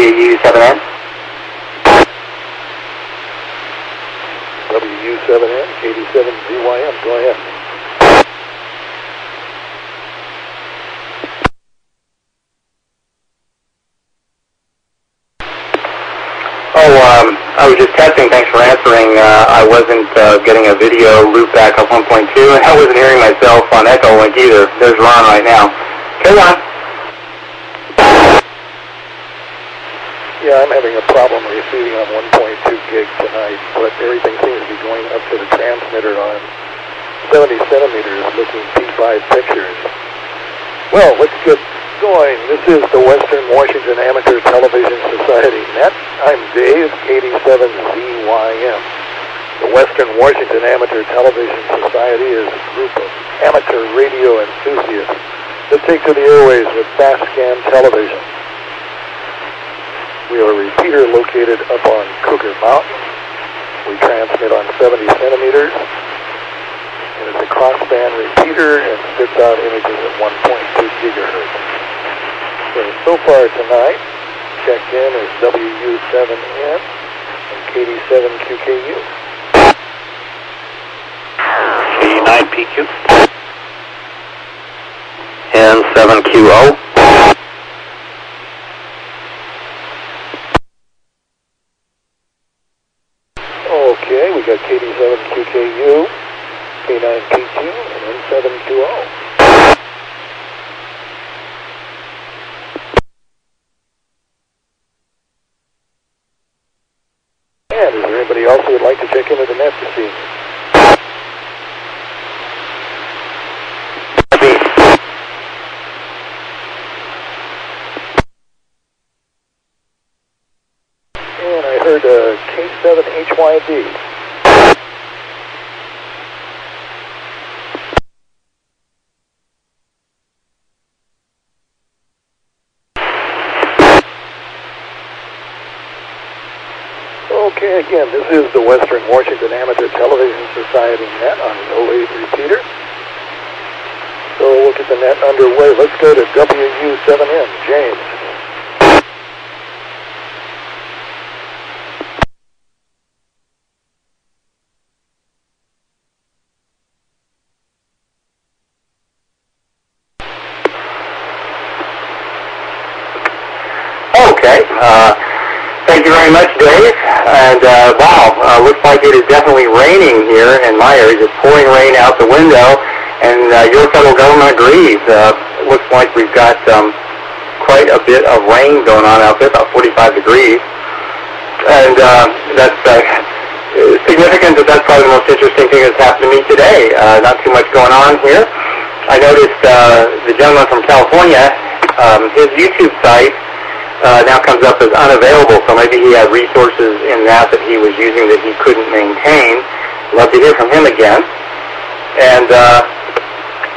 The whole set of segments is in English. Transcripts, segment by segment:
WU7N. WU7N, 87ZYM, go ahead. I was just testing. Thanks for answering. I wasn't getting a video loop back up 1.2, and I wasn't hearing myself on Echo Link either. There's Ron right now. Carry on. Yeah, I'm having a problem receiving on 1.2 gig tonight, but everything seems to be going up to the transmitter on 70 centimeters looking P5 pictures. Well, let's get going. This is the Western Washington Amateur Television Society Net. I'm Dave, 87ZYM. The Western Washington Amateur Television Society is a group of amateur radio enthusiasts that take to the airways with fast scan television. We are a repeater located up on Cougar Mountain. We transmit on 70 centimeters. And it's a crossband repeater and spits out images at 1.2 gigahertz. So far tonight, checked in is WU7N and KD7QKU. KD9PQ. And 7QO. Okay, we got KD7QKU, K9PQ, and N7QO. And is there anybody else who would like to check into the net to see? And I heard K7HYD. Okay, again, this is the Western Washington Amateur Television Society net on the 08 repeater. So we'll get the net underway. Let's go to WU7N, James. Okay. Thank you very much, Dave. And wow, looks like it is definitely raining here in my area. Just pouring rain out the window, and your federal government agrees. It looks like we've got quite a bit of rain going on out there, about 45 degrees. And that's significant that that's probably the most interesting thing that's happened to me today. Not too much going on here. I noticed the gentleman from California, his YouTube site now comes up as unavailable, so maybe he had resources in that he was using that he couldn't maintain. Love to hear from him again. And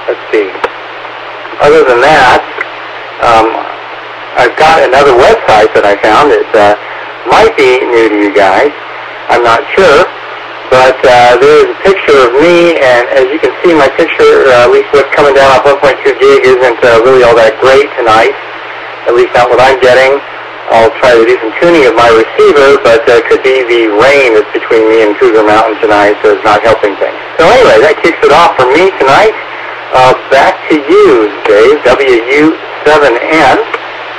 let's see. Other than that, I've got another website that I found that might be new to you guys. I'm not sure. But there's a picture of me, and as you can see, my picture, at least what's coming down off 1.2 gig, isn't really all that great tonight. At least not what I'm getting. I'll try to do some tuning of my receiver, but it could be the rain that's between me and Cougar Mountain tonight, so it's not helping things. So anyway, that kicks it off for me tonight. Back to you, Dave, WU7N,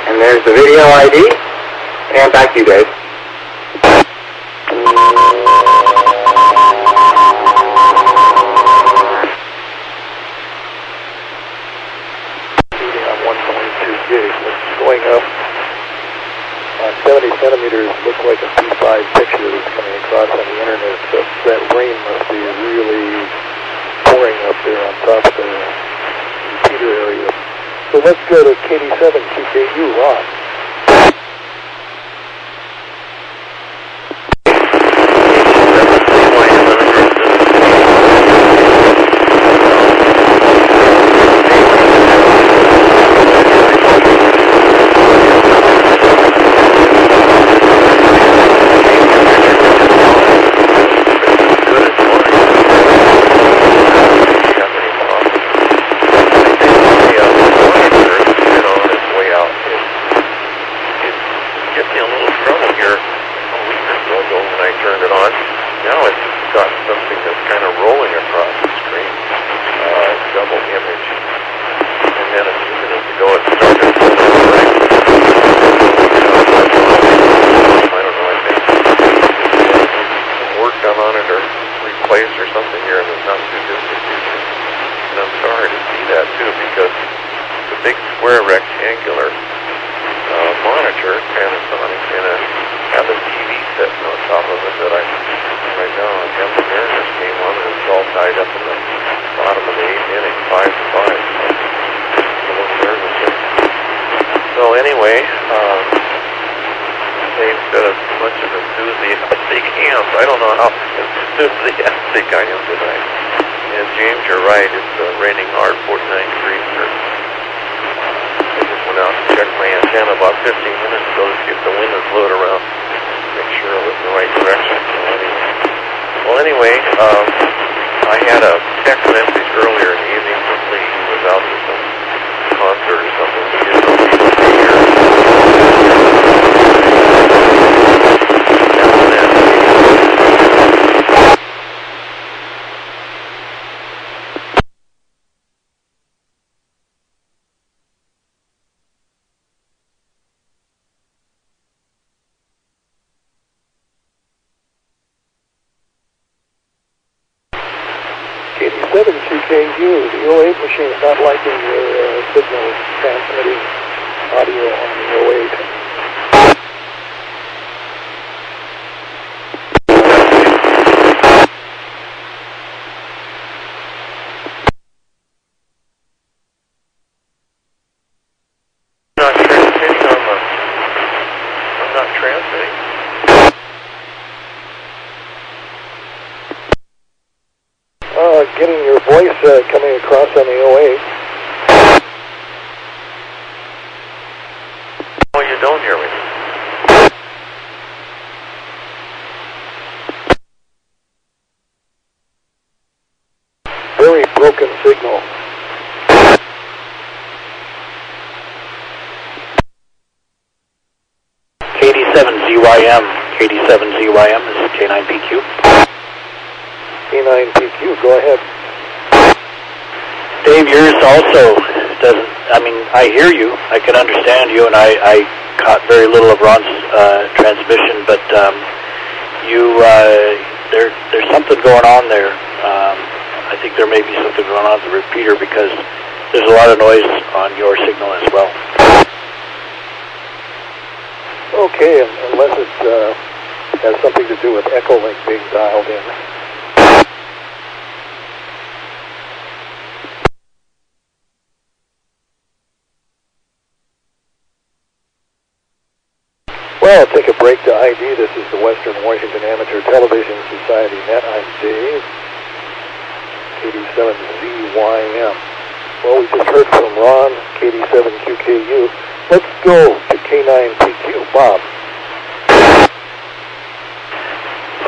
and there's the video ID, and back to you, Dave. Going up on 70 centimeters, looks like a P5 picture that's coming across on the internet. So that rain must be really pouring up there on top of the repeater area. So let's go to KD7QKU, Ron. ago it started to break. I don't know, I think some work done on it or replaced or something here in the not too distant future. And I'm sorry to see that too, because the big square rectangular monitor, Panasonic, and I have a TV sitting on top of it that I right now on Temple Mariners came on, and it's all tied up in the bottom of the 8th inning, 5-5. So a little nervous here. So anyway, Dave's got a bunch of enthusiastic hands. I don't know how enthusiastic I am tonight. And James, you're right. It's raining hard, 49 degrees here. I just went out and checked my antenna about 15 minutes ago to see if the wind is blowing around, make sure it was in the right direction. So anyway, I had a text message earlier in the evening from Lee, who was out to some concert or something. He didn't know if he would be here. KD7QKU, the 08 machine is not liking your signal transmitting audio on the 08. I'm not transmitting. Getting your voice coming across on the 08. Oh, you don't hear me. Very broken signal. KD7ZYM. KD7ZYM, this is K9PQ. K9PQ, go ahead. Dave, yours also doesn't, I hear you, I can understand you, and I caught very little of Ron's transmission, but there's something going on there. I think there may be something going on with the repeater, because there's a lot of noise on your signal as well. Okay, unless it has something to do with Echolink being dialed in. Well, I'll take a break to ID. This is the Western Washington Amateur Television Society Net. I'm Dave, KD7ZYM. Well, we just heard from Ron, KD7QKU. Let's go to K9PQ. Bob.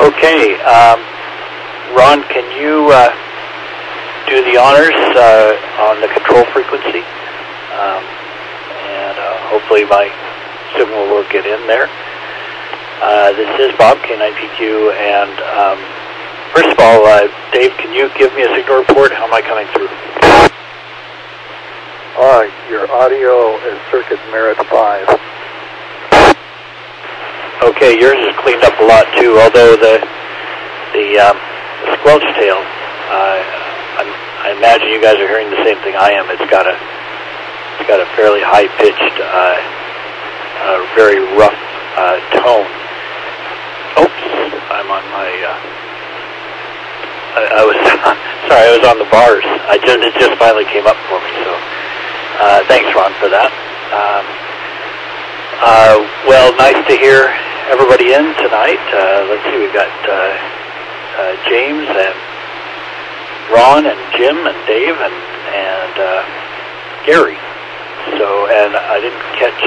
Okay, Ron, can you do the honors on the control frequency? And hopefully my signal will get in there. This is Bob, K9PQ, and first of all, Dave, can you give me a signal report? How am I coming through? Your audio is circuit merit 5. Okay, yours is cleaned up a lot too, although the squelch tail, I imagine you guys are hearing the same thing I am. It's got a fairly high-pitched, very rough tone. Oops, I'm on my, I was, sorry, I was on the bars. It just finally came up for me, so thanks, Ron, for that. Well, nice to hear everybody in tonight. Let's see, we've got James and Ron and Jim and Dave and Gary. So, and I didn't catch,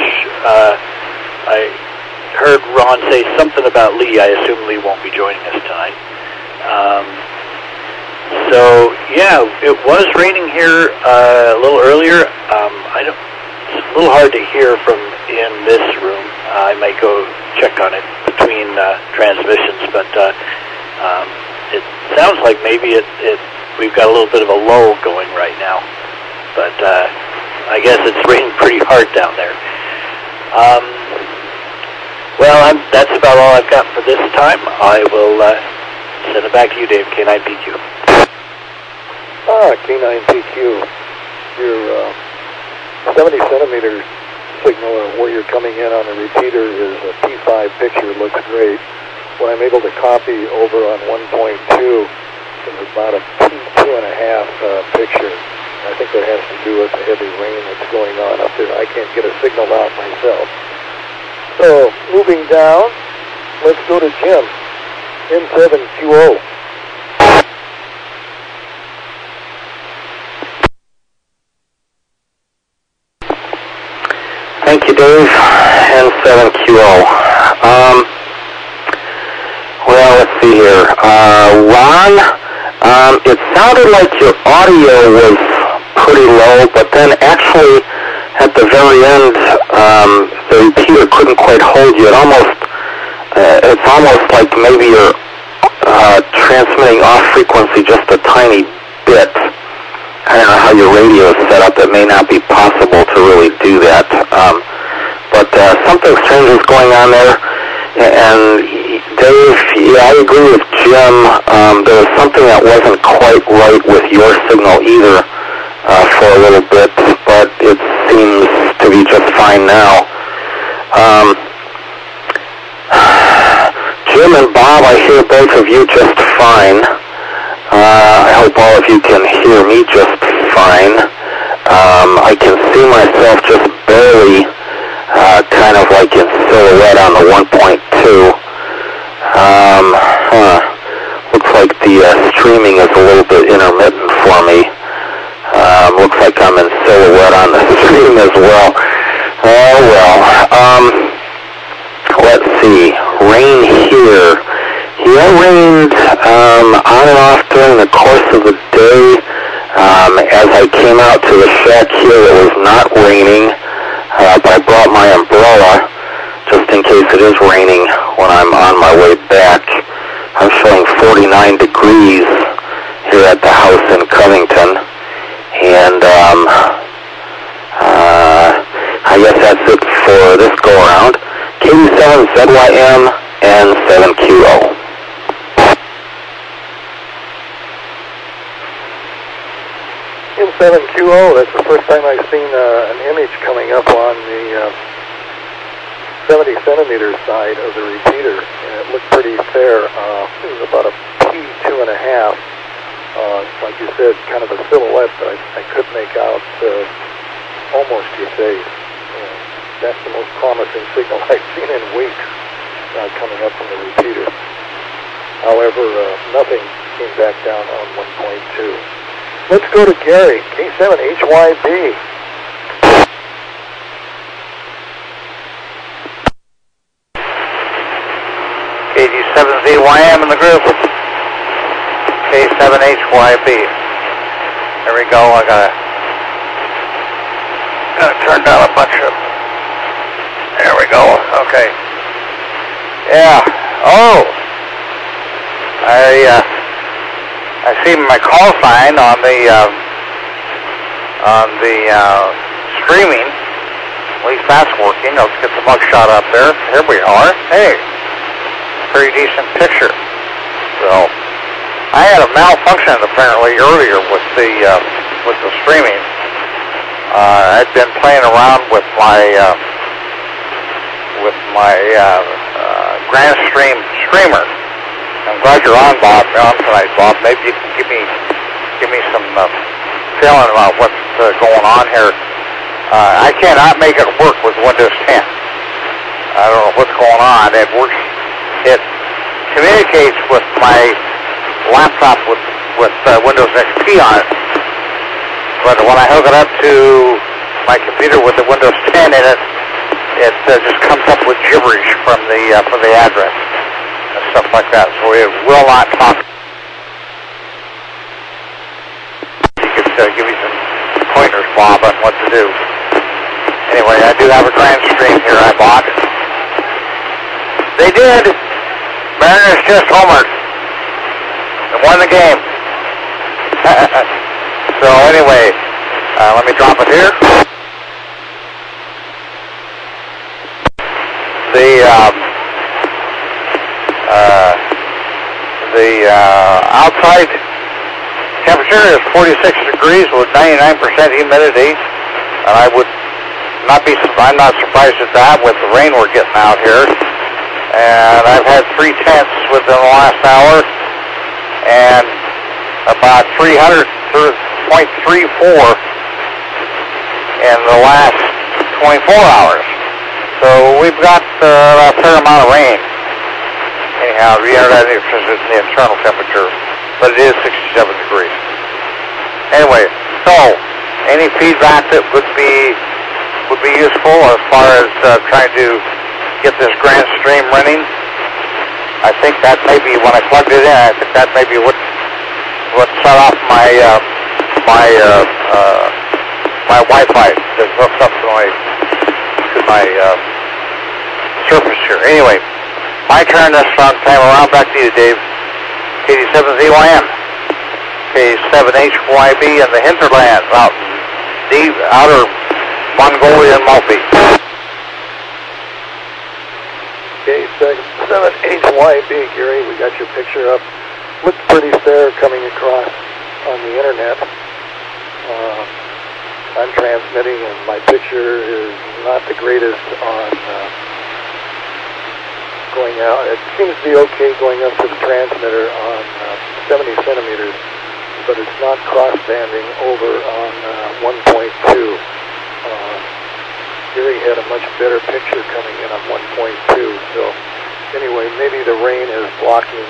I heard Ron say something about Lee. I assume Lee won't be joining us tonight. So, yeah, it was raining here a little earlier. It's a little hard to hear from in this room. I might go check on it between transmissions, but it sounds like maybe we've got a little bit of a lull going right now. But I guess it's raining pretty hard down there. Well, that's about all I've got for this time. I will send it back to you, Dave, K9PQ. K9PQ, your 70 centimeter signal where you're coming in on a repeater is a P5 picture, looks great. What I'm able to copy over on 1.2 is about a P2.5 picture. I think that has to do with the heavy rain that's going on up there. I can't get a signal out myself. So, moving down, let's go to Jim, N7QO. Thank you, Dave. N7QO. Well, let's see here. Ron, it sounded like your audio was pretty low, but then actually at the very end, the repeater couldn't quite hold you. It's almost like maybe you're transmitting off frequency just a tiny bit. I don't know how your radio is set up. It may not be possible to really do that. But something strange is going on there. And Dave, yeah, I agree with Jim. There was something that wasn't quite right with your signal either for a little bit, but it seems to be just fine now. Jim and Bob, I hear both of you just fine. I hope all of you can hear me just fine. I can see myself just barely kind of like in silhouette on the 1.2. Looks like the streaming is a little bit intermittent for me. Looks like I'm in silhouette on the stream as well. Oh well. Let's see. Rain here. Yeah, rained on and off during the course of the day. As I came out to the shack here, it was not raining, but I brought my umbrella just in case it is raining when I'm on my way back. I'm showing 49 degrees here at the house in Covington, and I guess that's it for this go-around. KD7ZYM and 7QO. In 7QO, that's the first time I've seen an image coming up on the 70 centimeter side of the repeater, and it looked pretty fair. It was about a P2.5. Like you said, kind of a silhouette, but I could make out almost your face. That's the most promising signal I've seen in weeks coming up from the repeater. However, nothing came back down on 1.2. Let's go to Gary, K7HYB. KD7ZYM in the group. K7HYB. There we go. I gotta turn down a bunch of. There we go. Okay. Yeah. Oh. I see my call sign on the streaming. At least that's working. Let's get the mugshot up there. Here we are. Hey, pretty decent picture. So I had a malfunction apparently earlier with the streaming. I'd been playing around with my Grand Stream streamer. I'm glad you're on, Bob. You're on tonight, Bob. Maybe you can give me some feeling about what's going on here. I cannot make it work with Windows 10. I don't know what's going on. It works. It communicates with my laptop with Windows XP on it. But when I hook it up to my computer with the Windows 10 in it, it just comes up with gibberish from the address. Stuff like that, so it will not talk. You could give me some pointers, Bob, on what to do. Anyway, I do have a Grand Stream here I bought. They did. Mariners just homered. They won the game. So anyway, let me drop it here. outside temperature is 46 degrees with 99% humidity, and I'm not surprised at that with the rain we're getting out here. And I've had 3 tenths within the last hour, and about 300.34 in the last 24 hours. So we've got a fair amount of rain. Anyhow, the internal temperature, but it is 67 degrees. Anyway, so any feedback that would be useful as far as trying to get this grand stream running. I think that may be when I plugged it in. I think that may be what set off my Wi-Fi that hooks up to my surface here. Anyway, my turn this time around. Back to you, Dave. KD7ZYM, K7HYB in the hinterlands out in deep outer Mongolian Multi. K7HYB, Gary, we got your picture up. Looks pretty fair coming across on the internet. I'm transmitting and my picture is not the greatest on going out. It seems to be okay going up to the transmitter on 70 centimeters, but it's not cross-banding over on 1.2. Gary had a much better picture coming in on 1.2, so anyway, maybe the rain is blocking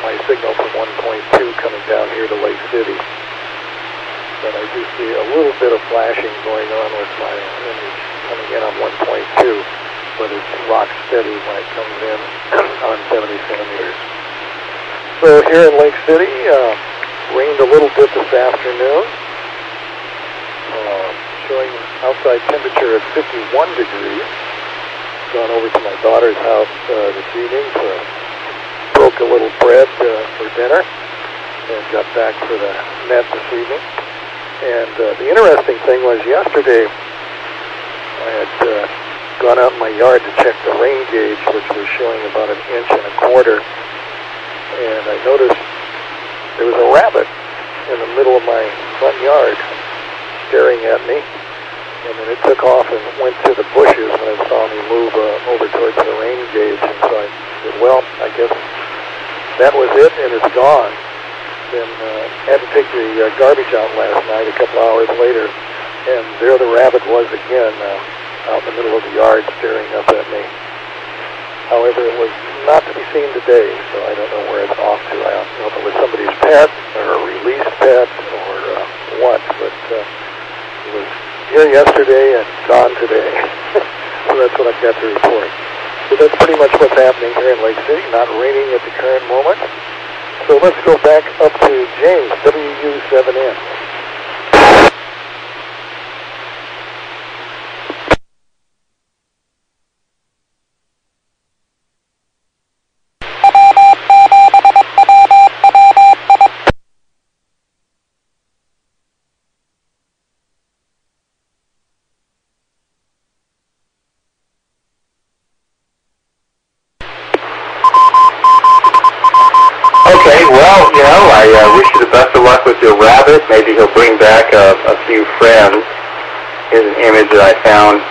my signal from 1.2 coming down here to Lake City. But I do see a little bit of flashing going on with my image coming in on 1.2, but it's rock steady when it comes in on 70 centimeters. So here in Lake City, rained a little bit this afternoon, showing outside temperature at 51 degrees. Gone over to my daughter's house this evening, broke a little bread for dinner, and got back for the net this evening. And the interesting thing was yesterday I had gone out in my yard to check the rain gauge, which was showing about 1.25 inches, and I noticed there was a rabbit in the middle of my front yard staring at me, and then it took off and went to the bushes when it saw me move over towards the rain gauge, and so I said, well, I guess that was it, and it's gone. Then had to take the garbage out last night a couple hours later, and there the rabbit was again out in the middle of the yard staring up at me. However, it was not to be seen today, so I don't know where it's off to. I don't know if it was somebody's pet or a released pet or what, but it was here yesterday and gone today. So that's what I've got to report. So that's pretty much what's happening here in Lake City, not raining at the current moment. So let's go back up to James, WW7ATS. Well, I wish you the best of luck with your rabbit. Maybe he'll bring back a few friends. Here's an image that I found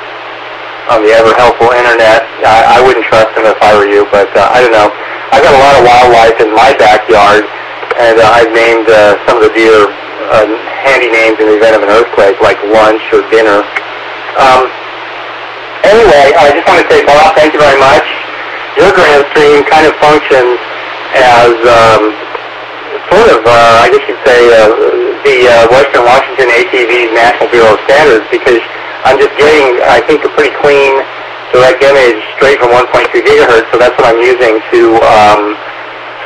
on the ever-helpful internet. I wouldn't trust him if I were you, but I don't know. I've got a lot of wildlife in my backyard, and I've named some of the deer handy names in the event of an earthquake, like lunch or dinner. Anyway, I just want to say, Bob, thank you very much. Your grand stream kind of functions as sort of, I guess you'd say, the Western Washington ATV's National Bureau of Standards, because I'm just getting, I think, a pretty clean, direct image straight from 1.2 gigahertz, so that's what I'm using to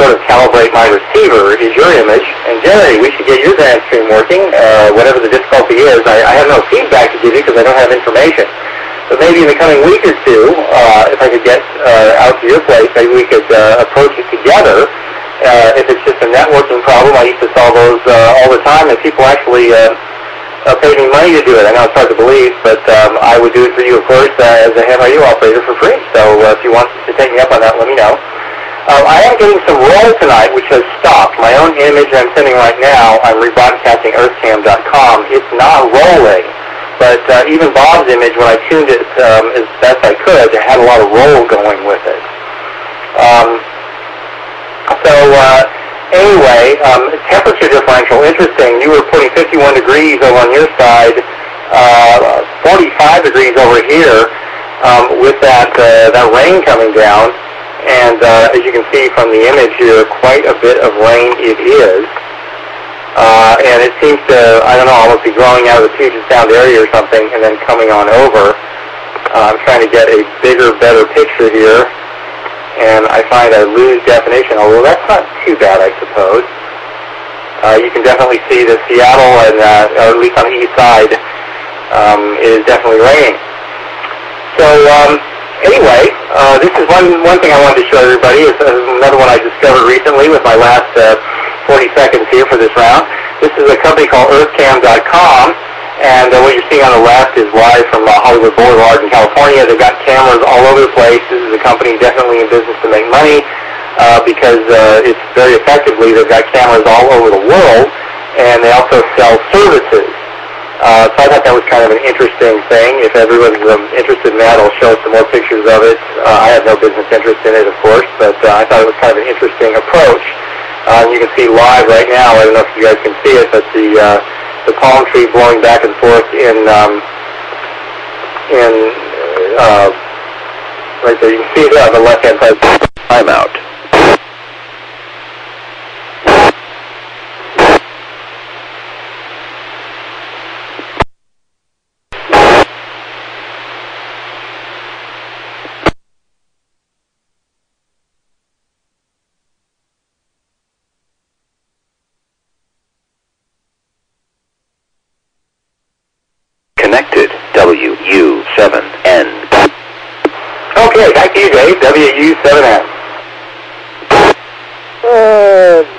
sort of calibrate my receiver, is your image. And generally, we should get your grand stream working, whatever the difficulty is. I have no feedback to give you because I don't have information. But maybe in the coming week or two, if I could get out to your place, maybe we could approach it together. If it's just a networking problem, I used to solve those all the time, and people actually paid me money to do it. I know it's hard to believe, but I would do it for you, of course, as a ham radio operator for free. So if you want to take me up on that, let me know. I am getting some roll tonight, which has stopped. My own image I'm sending right now, I'm rebroadcasting earthcam.com. It's not rolling, but even Bob's image, when I tuned it as best I could, it had a lot of roll going with it. Anyway, temperature differential, interesting. You were putting 51 degrees over on your side, 45 degrees over here with that rain coming down. And as you can see from the image here, quite a bit of rain it is. And it seems to, I don't know, almost be growing out of the Puget Sound area or something and then coming on over. I'm trying to get a bigger, better picture here. And I find I lose definition, although that's not too bad, I suppose. You can definitely see that Seattle, and or at least on the east side, it is definitely raining. So, anyway, this is one thing I wanted to show everybody. It's another one I discovered recently with my last 40 seconds here for this round. This is a company called earthcam.com, and what you're seeing on the left is live from Hollywood Boulevard in California. They've got cameras all over the place. This is a company definitely in business to make money because it's very effectively. They've got cameras all over the world, and they also sell services. So I thought that was kind of an interesting thing. If everyone's interested in that, I'll show some more pictures of it. I have no business interest in it, of course, but I thought it was kind of an interesting approach. You can see live right now, I don't know if you guys can see it, but the palm tree blowing back and forth in right there. You can see it on the left-hand side. Timeout. Connected, WU7N. Okay, back to you, Dave, WU7N.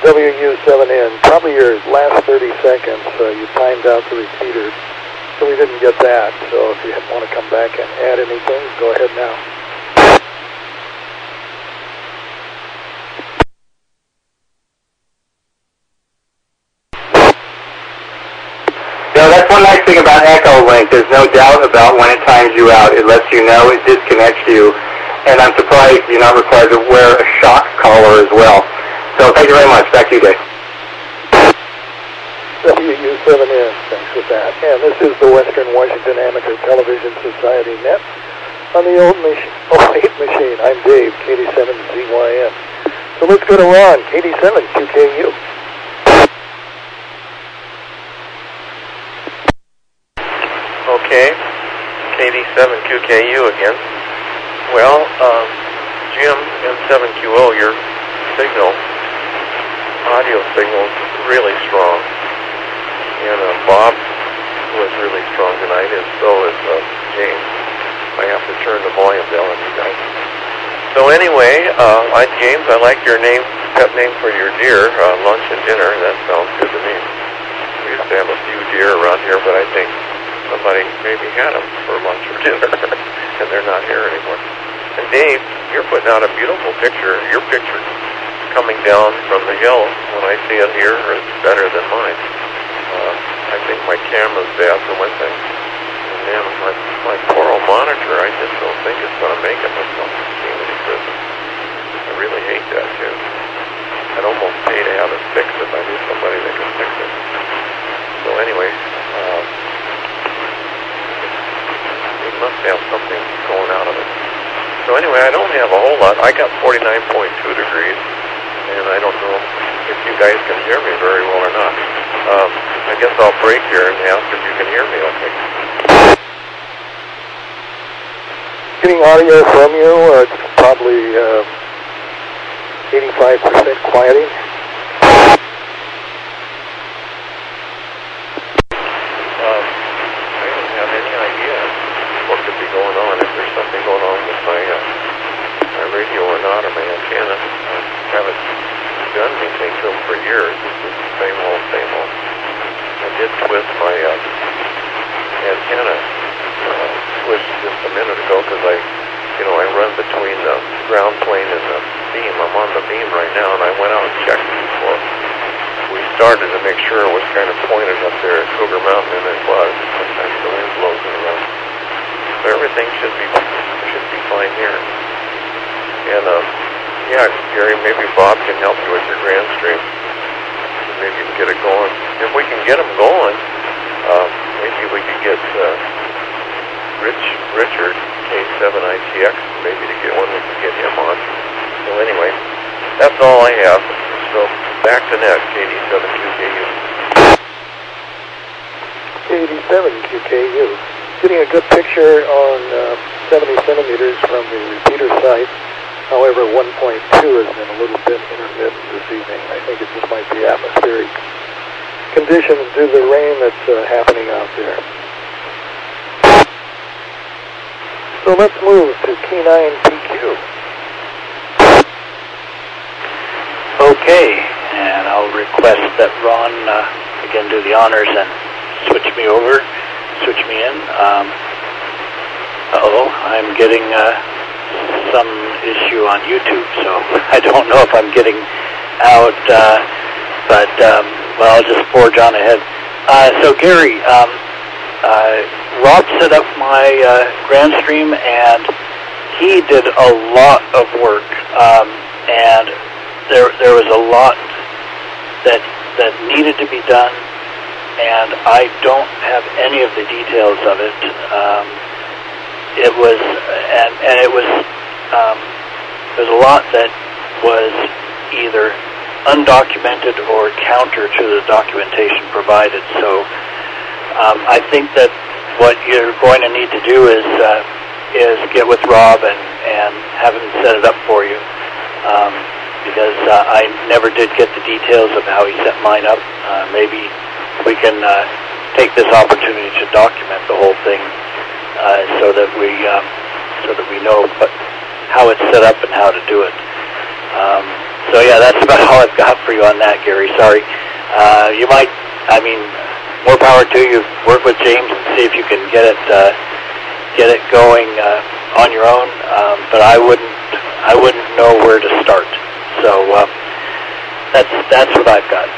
WU7N, probably your last 30 seconds, you timed out the repeater, so we didn't get that. So if you want to come back and add anything, go ahead now. No, that's one nice thing about Echo Link. There's no doubt about when it times you out. It lets you know, it disconnects you. And I'm surprised you're not required to wear a shock collar as well. So thank you very much. Back to you, Dave. WU7N, thanks for that. And this is the Western Washington Amateur Television Society Net on the old 8 machine. I'm Dave, KD7ZYM. So let's go to Ron, KD7QKU. Okay, KD7QKU again. Well, Jim and 7QO, your signal, audio signal is really strong. And Bob was really strong tonight, and so is James. I have to turn the volume down on you guys. So anyway, James, I like your name, pet name for your deer, lunch and dinner. That sounds good to me. We used to have a few deer around here, but I think somebody maybe had them for lunch or dinner, and they're not here anymore. And Dave, you're putting out a beautiful picture. Your picture coming down from the hill, when I see it here, is better than mine. I think my camera's bad for one thing. And then my poor old monitor, I just don't think it's going to make it myself. I really hate that, too. I'd almost pay to have it fixed if I knew somebody that could fix it. So anyway, we must have something going out of it. So anyway, I don't have a whole lot. I got 49.2 degrees, and I don't know if you guys can hear me very well or not. I guess I'll break here and ask if you can hear me okay. Getting audio from you, it's probably 85% quieting. I don't have any idea what could be going on, if there's something going on with my radio or not, or my antenna. I haven't done anything to them for years. It's just the same old, same old. I did twist my the beam right now, and I went out and checked it before we started to make sure it was kind of pointed up there at Cougar Mountain, and it was. Sometimes the wind blows it around. So everything should be fine here. And yeah, Gary, maybe Bob can help you with your grand stream. Maybe you can get it going. If we can get them going, maybe we could get Richard, K7ITX, maybe to get one we can get him on. So anyway, that's all I have. So back to net, KD72KU. KD7QKU. Getting a good picture on 70 centimeters from the repeater site. However, 1.2 has been a little bit intermittent this evening. I think it just might be atmospheric conditions due to the rain that's happening out there. So let's move to K9PQ. Okay, and I'll request that Ron again do the honors and switch me in. I'm getting some issue on YouTube, so I don't know if I'm getting out, but well, I'll just forge on ahead. So Gary, Rob set up my grand stream, and he did a lot of work, and there was a lot that needed to be done, and I don't have any of the details of it. It was, and it was, there's a lot that was either undocumented or counter to the documentation provided. So I think that what you're going to need to do is get with Rob and have him set it up for you, because I never did get the details of how he set mine up. Maybe we can take this opportunity to document the whole thing, so that we know how it's set up and how to do it. So yeah, that's about all I've got for you on that, Gary. Sorry. You might, more power to you. Work with James and see if you can get it going on your own. But I wouldn't know where to start. So that's what I've got.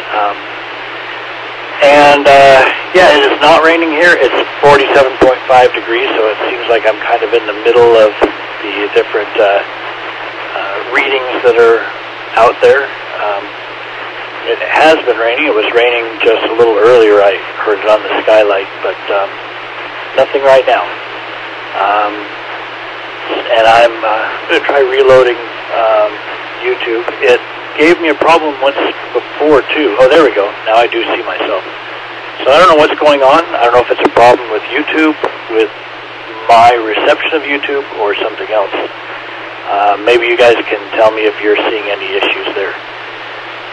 Yeah, it is not raining here. It's 47.5 degrees, so it seems like I'm kind of in the middle of the different readings that are out there. It has been raining. It was raining just a little earlier. I heard it on the skylight, but nothing right now. And I'm going to try reloading YouTube. It gave me a problem once before, too. Oh, there we go. Now I do see myself. So I don't know what's going on. I don't know if it's a problem with YouTube, with my reception of YouTube, or something else. Maybe you guys can tell me if you're seeing any issues there.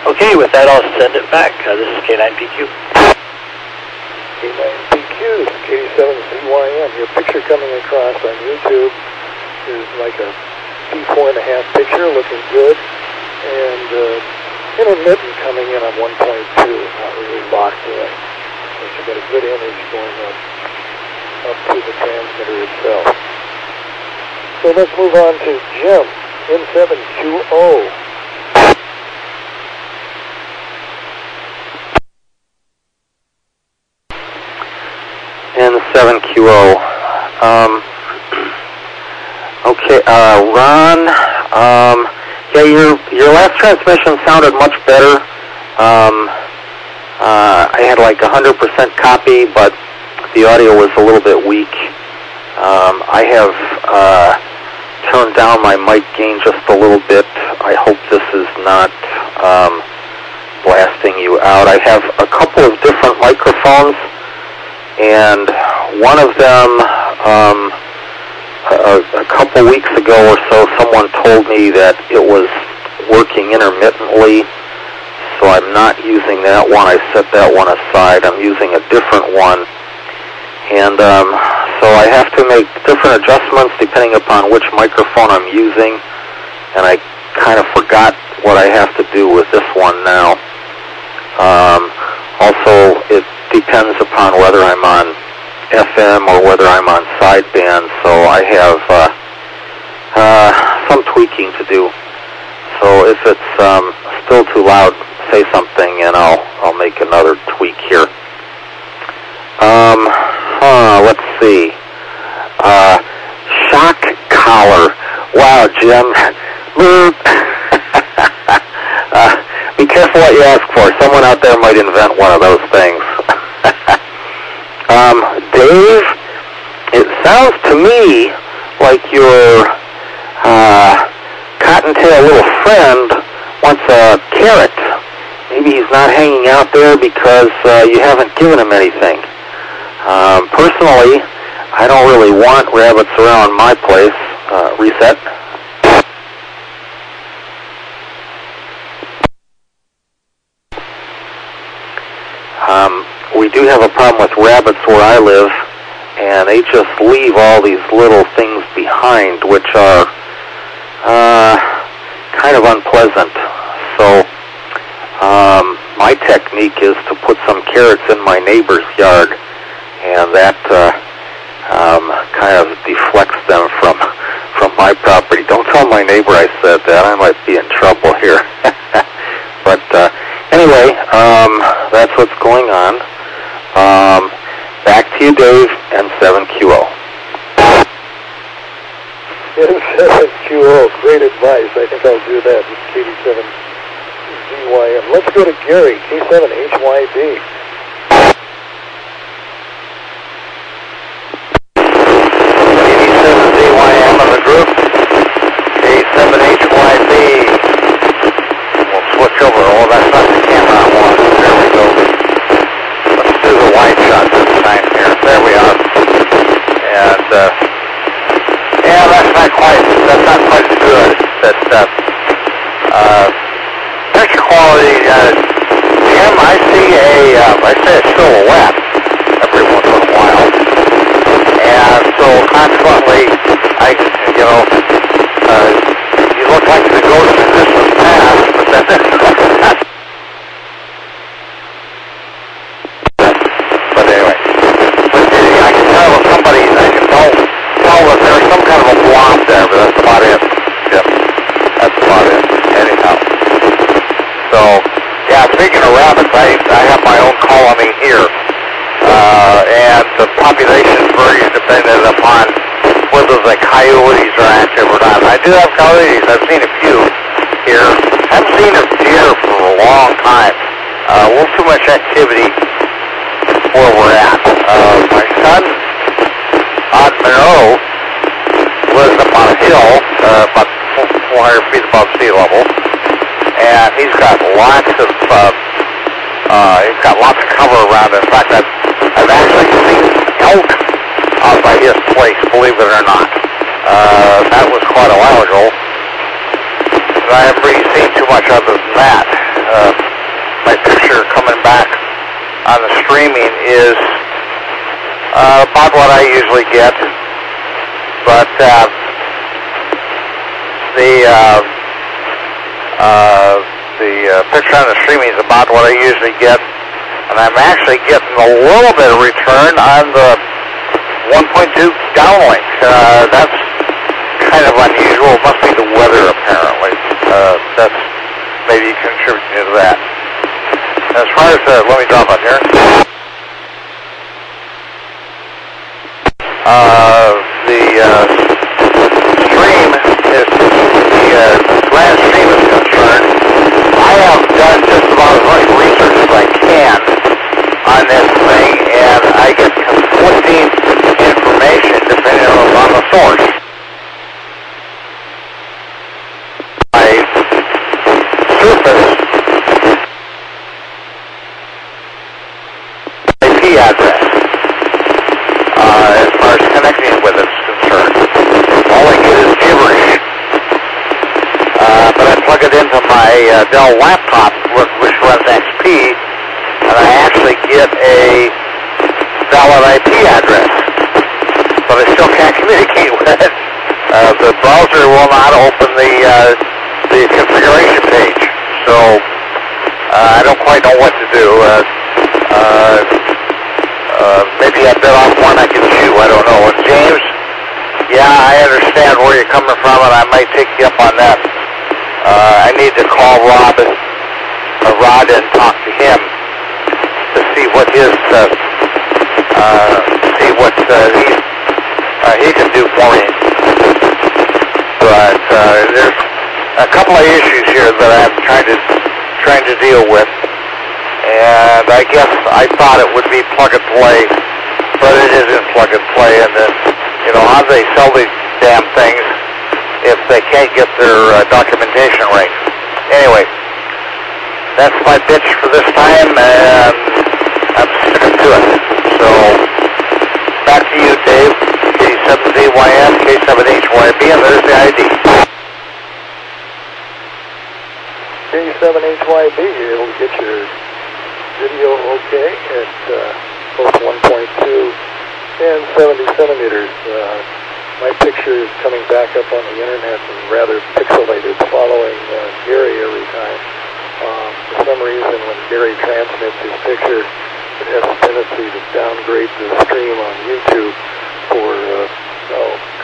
Okay, with that, I'll send it back. This is K9PQ. K9PQ, K7CYM. Your picture coming across on YouTube is like a P4.5 picture, looking good. And intermittent coming in on 1.2, not really locked in. But you got a good image going up to the transmitter itself. So let's move on to Jim, N7QO. N7QO. Okay, Ron, yeah, your last transmission sounded much better. I had like 100% copy, but the audio was a little bit weak. I have turned down my mic gain just a little bit. I hope this is not blasting you out. I have a couple of different microphones, and one of them, a couple weeks ago or so, someone told me that it was working intermittently, so I'm not using that one. I set that one aside. I'm using a different one, and so I have to make different adjustments depending upon which microphone I'm using, and I kind of forgot what I have to do with this one now. Also, it depends upon whether I'm on FM or whether I'm on sideband, so I have some tweaking to do. So if it's still too loud, say something, and I'll make another tweak here. Let's see. Shock collar. Wow, Jim. Be careful what you ask for. Someone out there might invent one of those things. Dave, it sounds to me like your cottontail little friend wants a carrot. Maybe he's not hanging out there because you haven't given him anything. Personally, I don't really want rabbits around my place. Reset. We do have a problem with rabbits where I live, and they just leave all these little things behind, which are kind of unpleasant. So my technique is to put some carrots in my neighbor's yard, and that kind of deflects them from my property. Don't tell my neighbor I said that. I might be in trouble here. But anyway, that's what's going on. Back to you, Dave, N7QO. N7QO, great advice. I think I'll do that with KD7ZYM. Let's go to Gary, K7HYB. KD7ZYM of the group, K7HYB. We'll switch over. Oh, that's not the camera I want. There we go. Let's do the wide shot this time here. There we are. And, yeah, that's not quite as good. But, picture quality, Jim, I see a silhouette every once in a while. And so, consequently, you look like the ghost of Christmas past, but then but anyway, I can tell if somebody, I can tell that there's some kind of a blob there, but that's about it. Yep, that's about it. Anyhow, so yeah, speaking of rabbits, I have my own colony here, and the population is very dependent upon whether the coyotes are active or not. I do have coyotes. I've seen a few here. Haven't seen a deer for a long time. A little too much activity where we're at. My son, on Monroe, lives up on a hill, about 400 feet above sea level, and he's got lots of cover around it. In fact, I've actually seen elk out by his place, believe it or not. That was quite a while ago. And I haven't really seen too much other than that. My picture coming back on the streaming is about what I usually get. But the picture on the streaming is about what I usually get. And I'm actually getting a little bit of return on the 1.2 downlink. That's kind of unusual. It must be the weather, apparently. That's maybe contributing to that. As far as let me drop on here. The grand stream is concerned, I have done just about as much research as I can on this thing, and I get conflicting information depending on the source. My surface IP address, as far as connecting with it is concerned, all I get is gibberish. But I plug it into my Dell laptop, which runs XP, and I actually get a valid IP address. But I still can't communicate with it. The browser will not open the configuration page. So I don't quite know what to do. Maybe I bit off one I can chew. I don't know. And James, yeah, I understand where you're coming from, and I might take you up on that. I need to call Rod and talk to him to see what his he can do for me. But there's a couple of issues here that I'm trying to deal with, and I guess I thought it would be plug and play, but it isn't plug and play. And then, how do they sell these damn things if they can't get their documentation right? Anyway, that's my pitch for this time, and I'm sticking to it. So, back to you, Dave. K7ZYS, K7HYB, and there's the ID. K7HYB, you're able to get your video okay at both 1.2 and 70 centimeters. My picture is coming back up on the internet and rather pixelated, following Gary every time. For some reason, when Gary transmits his picture, it has a tendency to downgrade the stream on YouTube for,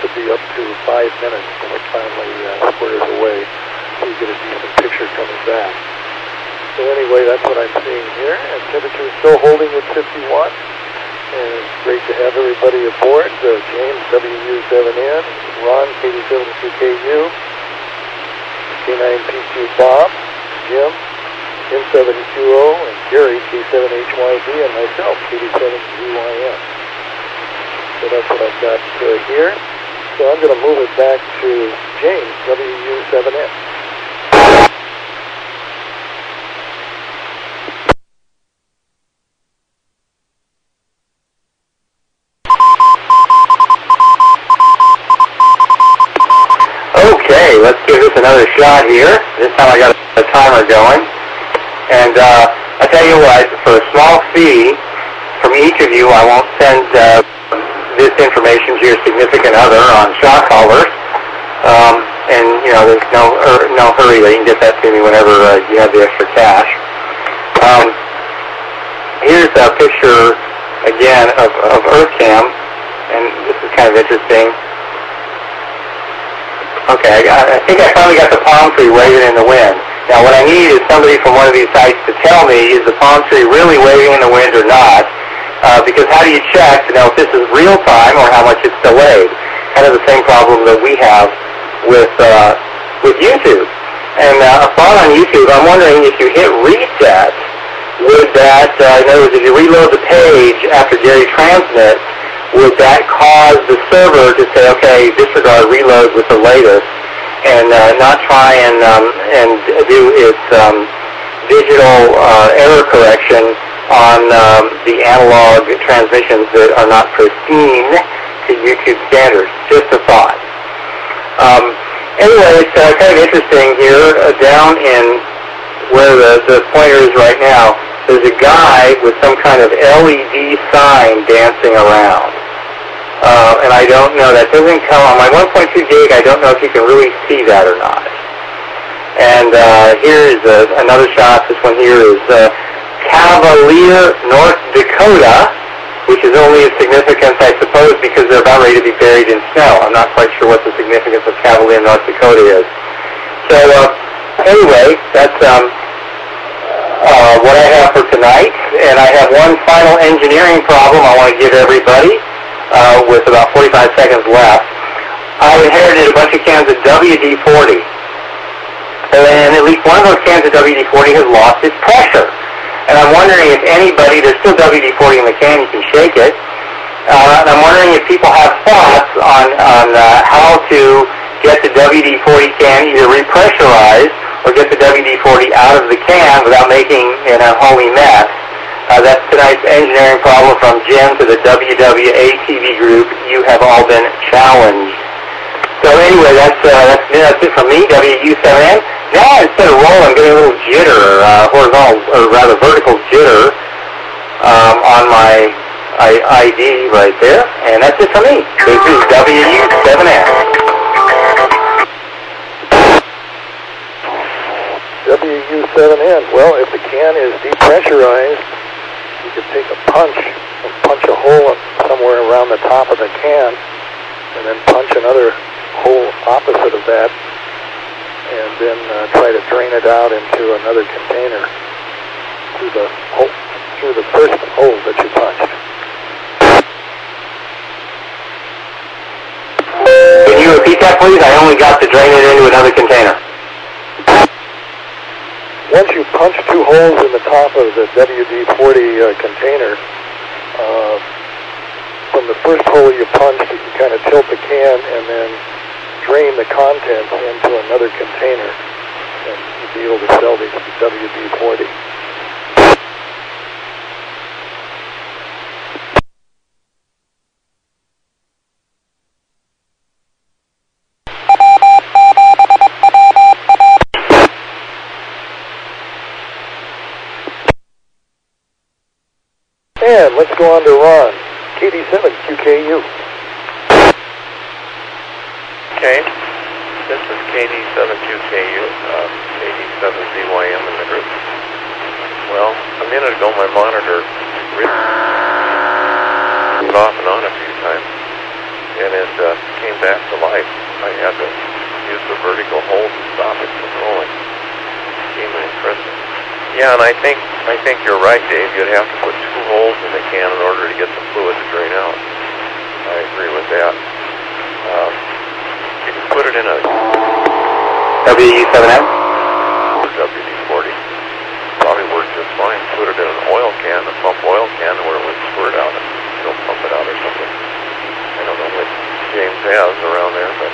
could be up to 5 minutes when it finally squares away, so you get a decent picture coming back. So anyway, that's what I'm seeing here, and temperature is still holding at 51, and it's great to have everybody aboard. James, WU7N, Ron, KD7CKU, K9PQ Bob, Jim, M7QO, and Gary, K7HYB, and myself, KD7ZYN. So that's what I've got here. So I'm going to move it back to James, WU7N. Okay, let's give this another shot here. This time I got a timer going. And I tell you what, for a small fee from each of you, I won't send this information to your significant other on shock collars. And, there's no hurry. They can get that to me whenever you have the extra cash. Here's a picture, again, of EarthCam. And this is kind of interesting. Okay, I think I finally got the palm tree waving in the wind. Now, what I need is somebody from one of these sites to tell me, is the palm tree really waving in the wind or not? Because how do you check to know if this is real time or how much it's delayed? Kind of the same problem that we have with YouTube. And upon on YouTube, I'm wondering if you hit reset, would that, in other words, if you reload the page after Gary transmits, would that cause the server to say, okay, disregard reload with the latest, and not try and do its digital error correction on the analog transmissions that are not pristine to YouTube standards? Just a thought. Anyway, it's kind of interesting here, down in where the pointer is right now, there's a guy with some kind of LED sign dancing around. And I don't know, that doesn't come on my 1.2 gig, I don't know if you can really see that or not. And here is another shot. This one here is Cavalier, North Dakota, which is only of significance, I suppose, because they're about ready to be buried in snow. I'm not quite sure what the significance of Cavalier, North Dakota is. So anyway, that's what I have for tonight. And I have one final engineering problem I want to give everybody. With about 45 seconds left. I inherited a bunch of cans of WD-40. And at least one of those cans of WD-40 has lost its pressure. And I'm wondering if anybody, there's still WD-40 in the can, you can shake it. And I'm wondering if people have thoughts on how to get the WD-40 can either repressurized or get the WD-40 out of the can without making an unholy mess. That's tonight's engineering problem from Jim to the WW7ATS group. You have all been challenged. So anyway, that's it from me, WU7N. Now instead of roll, I'm getting a little jitter, horizontal, or rather vertical jitter, on my ID right there. And that's it from me. This is WU7N. WU7N. Well, if the can is depressurized, you can take a punch and punch a hole somewhere around the top of the can, and then punch another hole opposite of that and then try to drain it out into another container through the hole, through the first hole that you punched. Can you repeat that, please? I only got to drain it into another container. Once you punch 2 holes in the top of the WD-40 container, from the first hole you punched, you can kind of tilt the can and then drain the contents into another container, and you'll be able to sell these WD-40. And let's go on to Ron, KD7QKU. Okay, this is KD7QKU, KD7ZYM in the group. Well, a minute ago my monitor turned off and on a few times, and it came back to life. I had to use the vertical hold to stop it from rolling. Extremely impressive. Yeah, and I think you're right, Dave. You'd have to put 2 holes in the can in order to get the fluid to drain out. I agree with that. You can put it in a WD7M? or WD-40. Probably works just fine. Put it in an oil can, a pump oil can, where it would squirt out and you'll pump it out or something. I don't know what James has around there, but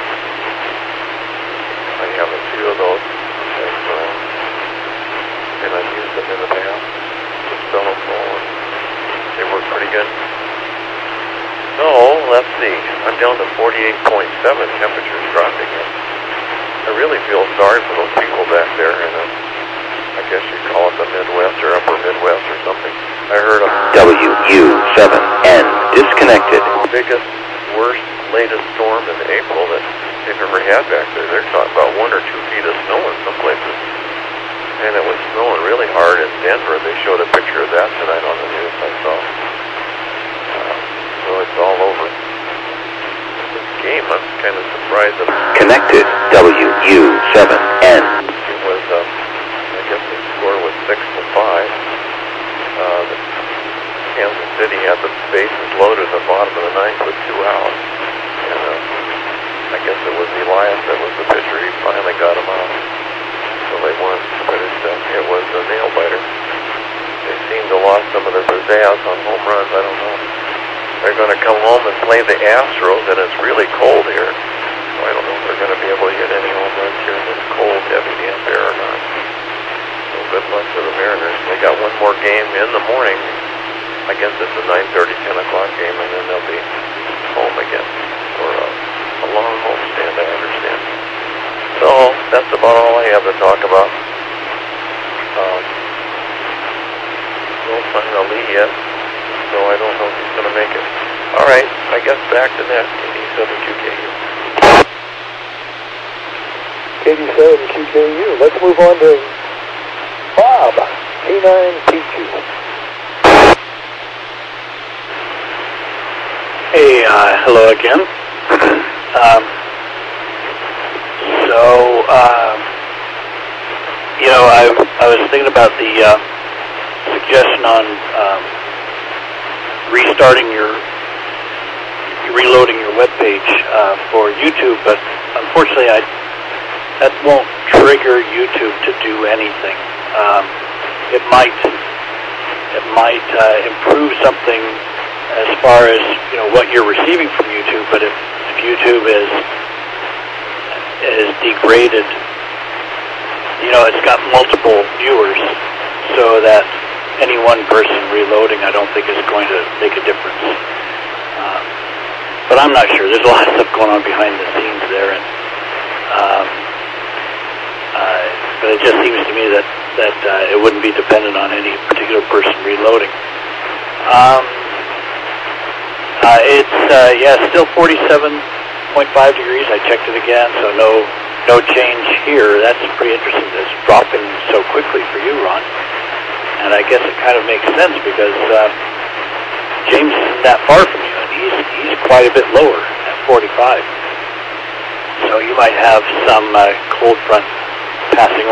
I have a few of those. And I've used them in the past. Just fill them full, and they work pretty good. So, let's see. I'm down to 48.7. Temperature's dropping. I really feel sorry for those people back there in I guess you'd call it the Midwest or Upper Midwest or something. I heard of WW7N disconnected. The biggest, worst, latest storm in April that they've ever had back there. They're talking about 1 or 2 feet of snow in some places. And it was snowing really hard in Denver. They showed a picture of that tonight on the news I saw. So it's all over. This game, I'm kind of surprised that Connected WU7N. it was, I guess the score was 6-5. Kansas City had the bases loaded at the bottom of the 9th with 2 outs. And I guess it was Elias that was the pitcher. He finally got him out. So they won, but it was a nail biter. They seem to lost some of their pizzazz on home runs. I don't know. They're going to come home and play the Astros, and it's really cold here. So I don't know if they're going to be able to hit any home runs here in this cold, heavy damp air or not. So good luck to the Mariners. They got one more game in the morning. I guess it's a 9:30, 10 o'clock game, and then they'll be home again for a long homestand, I understand. So that's about all I have to talk about. No sign of Lee yet, so I don't know if he's going to make it. All right, I guess back to that, KD7QKU. KD7QKU. Let's move on to Bob, K9PQ. Hey, hello again. I was thinking about the suggestion on reloading your web page for YouTube, but unfortunately, that won't trigger YouTube to do anything. It might improve something as far as what you're receiving from YouTube, but if YouTube is degraded, it's got multiple viewers, so that any one person reloading, I don't think is going to make a difference. But I'm not sure. There's a lot of stuff going on behind the scenes there, and but it just seems to me that it wouldn't be dependent on any particular person reloading. It's still 47.5 degrees. I checked it again, so no change here. That's pretty interesting. It's dropping so quickly for you, Ron. And I guess it kind of makes sense because James isn't that far from you, and he's quite a bit lower at 45. So you might have some cold front passing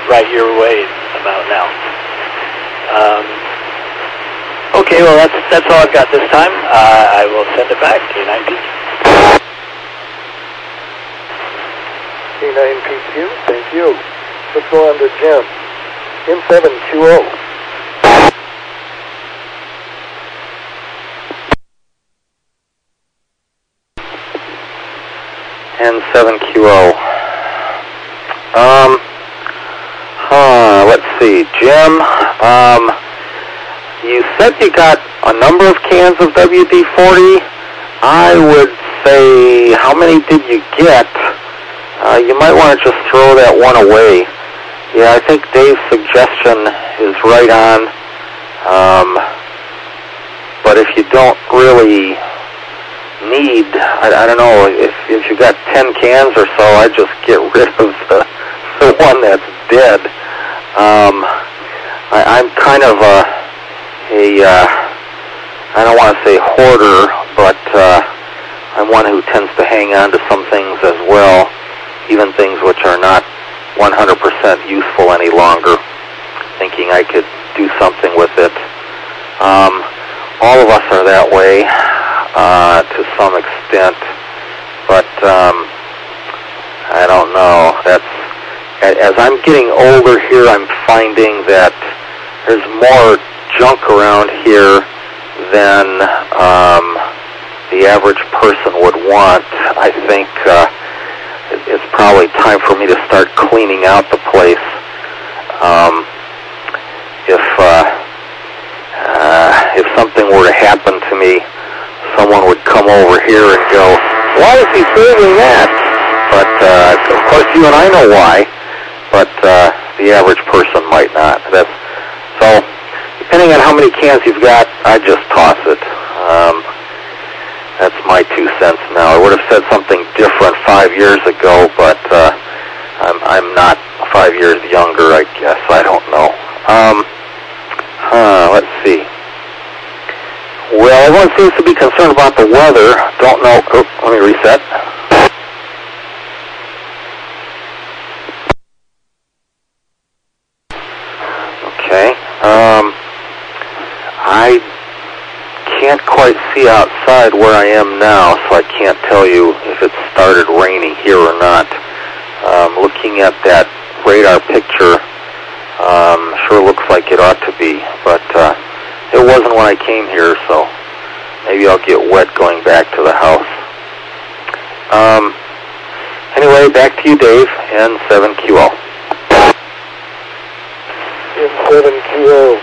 right your way about now. Okay, well that's all I've got this time. I will send it back. K9PQ. K9PQ, thank you. Let's go on to Jim. N7QO. N7QO. Let's see, Jim. You said you got a number of cans of WD-40. I would say, how many did you get? You might want to just throw that one away. Yeah, I think Dave's suggestion is right on. But if you don't really need, I don't know, if you got 10 cans or so, I'd just get rid of the one that's dead. I'm kind of I don't want to say hoarder, but I'm one who tends to hang on to some things as well, even things which are not 100% useful any longer, thinking I could do something with it. All of us are that way to some extent, but I don't know. As I'm getting older here, I'm finding that there's more junk around here than the average person would want. I think it's probably time for me to start cleaning out the place. If something were to happen to me, someone would come over here and go, "Why is he saving that?" But of course, you and I know why. But the average person might not. So. Depending on how many cans you've got, I just toss it. That's my 2 cents now. I would have said something different 5 years ago, but I'm not 5 years younger, I guess. I don't know. Let's see. Well, everyone seems to be concerned about the weather. Don't know. Oh, let me reset. Okay. I can't quite see outside where I am now, so I can't tell you if it started raining here or not. Looking at that radar picture, sure looks like it ought to be, but it wasn't when I came here, so maybe I'll get wet going back to the house. Anyway, back to you, Dave, N7QO. N7QO.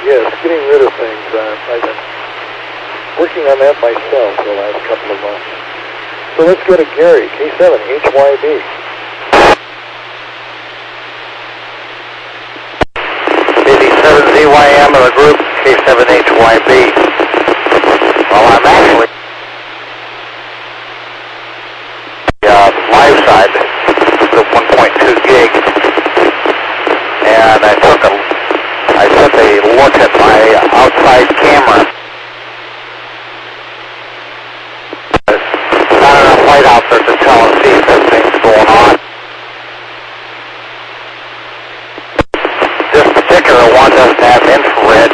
Yes, getting rid of things. I've been working on that myself for the last couple of months. So let's go to Gary, K7HYB. KD7ZYM of the group, K7HYB. Well, I'm actually live side, the 1.2 gig, and I took a look at my outside camera. There's not enough light out there to tell and see if anything's going on. This particular one doesn't have infrared.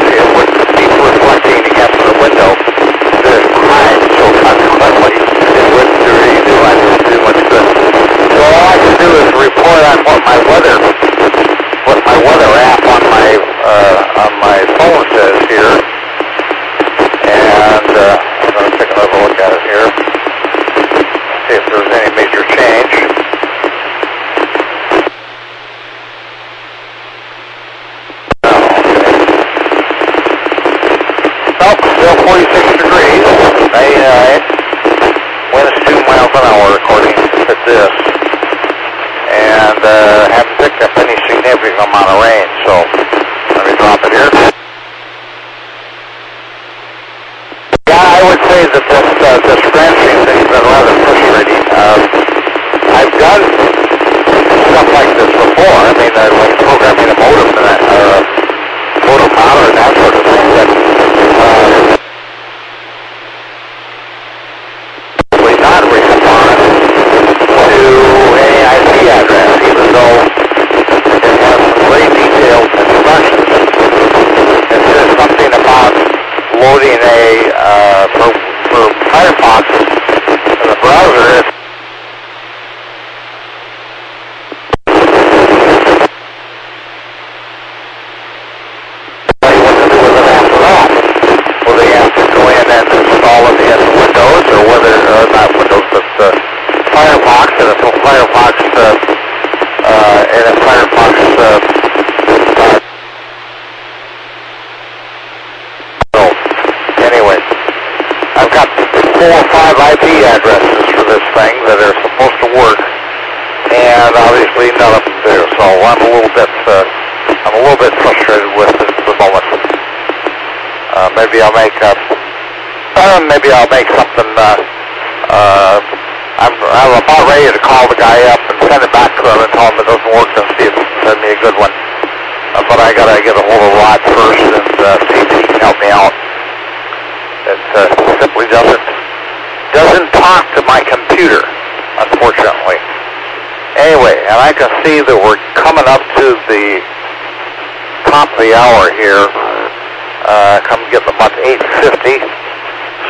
It would keep reflecting against the window. There's behind, so consequently, it wouldn't really do much good. So all I can do is report on what my weather app on my phone says here, and I'm going to take another look at it here, see if there's any major change. Oh, still 46 degrees. Wind is 2 miles an hour according to this. And haven't picked up any significant amount of rain, so let me drop it here. Yeah, I would say that this branching thing's been rather frustrating. I've done stuff like this before. I mean, like programming a modem and modem router and that sort of thing. But not respond. for Firefox in the browser. Will they have to go in and install it in Windows, or whether, not Windows, but Firefox, and if Firefox, anyway, I've got 4 or 5 IP addresses for this thing that are supposed to work, and obviously none of them do, so I'm a little bit frustrated with it at the moment. Maybe I'll make something. I'm about ready to call the guy up and send it back to him and tell him it doesn't work and see if he can send me a good one. But I gotta get a hold of Rod first and see if he can help me out. It simply doesn't talk to my computer, unfortunately. Anyway, and I can see that we're coming up to the top of the hour here. Come getting about 8:50.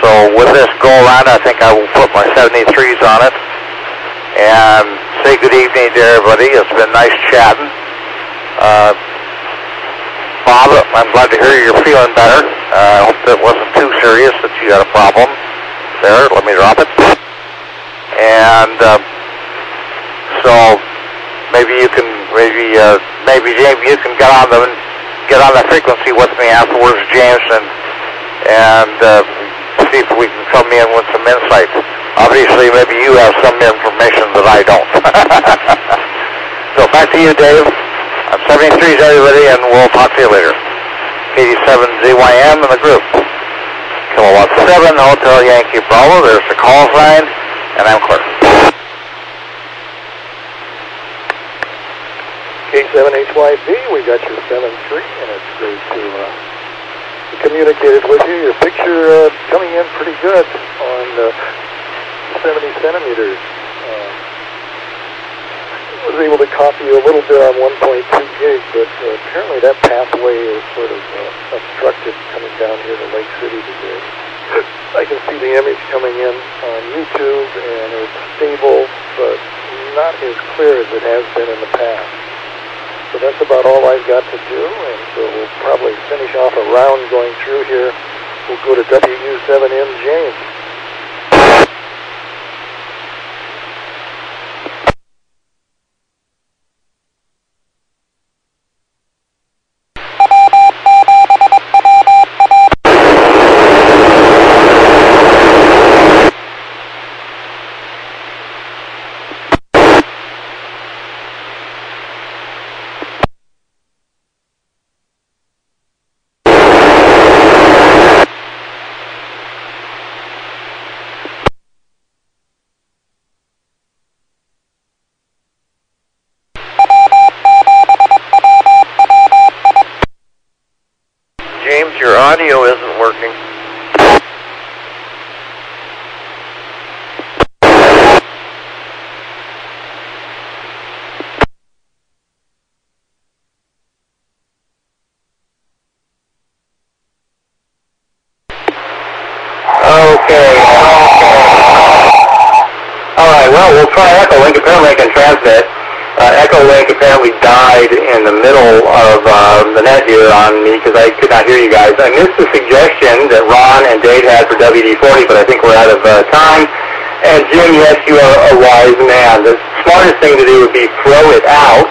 So with this go around, I think I will put my 73s on it and say good evening to everybody. It's been nice chatting. Bob, I'm glad to hear you're feeling better. I hope that wasn't too serious that you got a problem there. Let me drop it. And so maybe James, you can get on the frequency with me afterwards, James, and see if we can come in with some insight. Obviously, maybe you have some information that I don't. So back to you, Dave. I'm 73s, everybody, and we'll talk to you later. 87ZYM in the group. Kilowatt 7, Hotel Yankee Bravo. There's the call sign, and I'm clear. K7HYB, we got your 7-3, and it's great to be communicated with you. Your picture coming in pretty good on 70 centimeters. I was able to copy a little bit on 1.2 gig, but apparently that pathway is sort of obstructed coming down here to Lake City today. I can see the image coming in on YouTube, and it's stable, but not as clear as it has been in the past. So that's about all I've got to do, and so we'll probably finish off a round going through here. We'll go to WU7M James. Your audio isn't working. Okay. Alright, well, we'll try Echo Link. Apparently I can transmit. Echo Link apparently died in the middle of the net here on me because I could not hear you guys. I missed the suggestion that Ron and Dave had for WD-40, but I think we're out of time. And Jim, yes, you are a wise man. The smartest thing to do would be throw it out,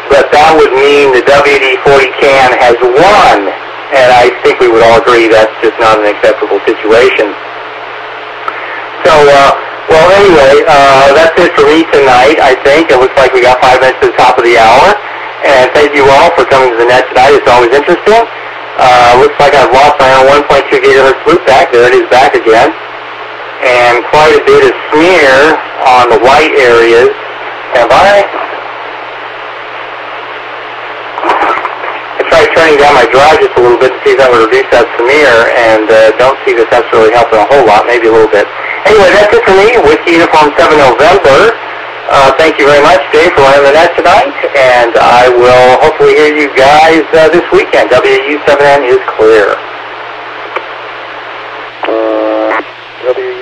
but that would mean the WD-40 can has won. And I think we would all agree that's just not an acceptable situation. So, well, anyway, that's it for me tonight, I think. It looks like we got 5 minutes to the top of the hour. And thank you all for coming to the net tonight. It's always interesting. Looks like I've lost my own 1.2 gigahertz loopback. There it is back again. And quite a bit of smear on the white areas. Stand by. I tried turning down my drive just a little bit to see if that would reduce that smear, and don't see that that's really helping a whole lot, maybe a little bit. Anyway, that's it for me. Whiskey Uniform 7 November. Thank you very much, Dave, for running the net tonight, and I will hopefully hear you guys this weekend. WU7N is clear.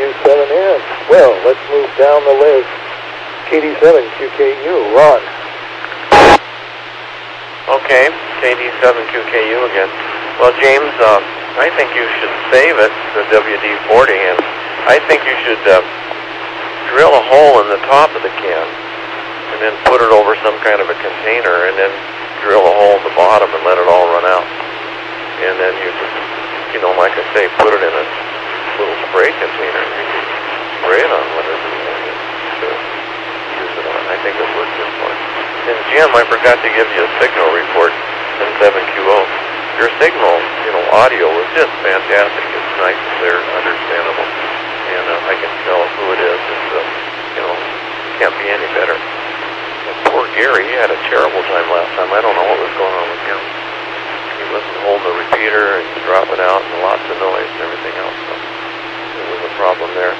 W7N. Well, let's move down the list. KD7QKU, Ron. Okay, KD7QKU again. Well, James, I think you should save it, the WD-40, and I think you should drill a hole in the top of the can and then put it over some kind of a container and then drill a hole in the bottom and let it all run out. And then you just, like I say, put it in a little spray container and you can spray it on whatever you want to use it on. I think it works just fine. And Jim, I forgot to give you a signal report in 7QO. Your signal, audio was just fantastic. It's nice, clear, understandable. And I can tell who it is. It's, can't be any better. And poor Gary, he had a terrible time last time. I don't know what was going on with him. He wasn't holding the repeater and dropping out and lots of noise and everything else. So there was a problem there.